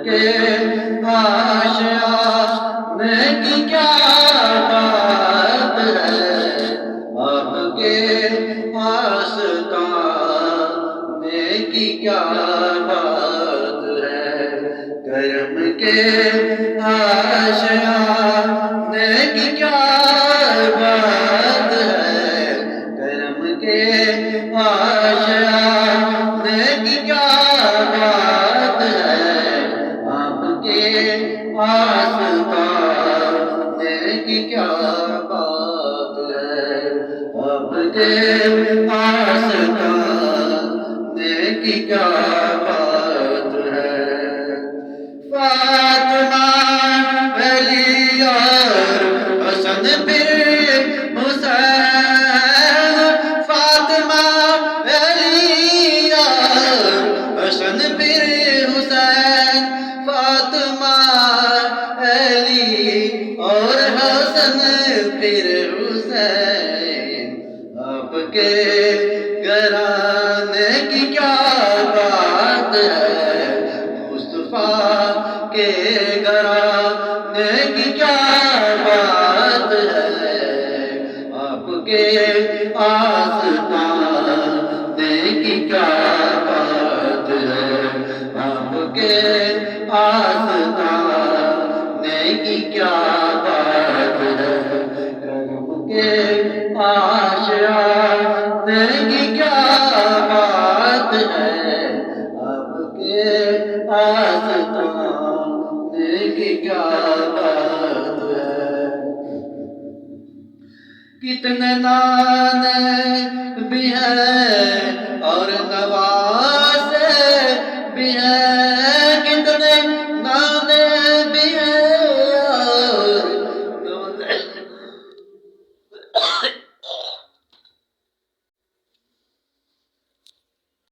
کے آشیانے کی کیا بات ہے، آپ کے آستانے کی کیا بات ہے، کرم کے آشیانے کی کیا بات ہے، کرم کے آشیانے کی کیا بات ہے، آپ کے آستانے کی کیا بات ہے، آپ کے آستانے کی کیا بات ہے۔ فاطمہ علی اور حسن پھر حسین، فاطمہ علی اور حسن پھر حسین، فاطمہ علی اور حسن پھر حسین، آپ کے گھرانے کی کیا بات ہے، مصطفیٰ کے گھرانے کی کیا بات ہے، آپ کے آستانے کی کیا بات ہے، آپ کے آستانے کی کیا بات ہے، کرم کے آشیانے کی کیا بات ہے، آپ کے آستانے کی کیا بات ہے۔ کتنے نانے بھی ہیں اور نوازے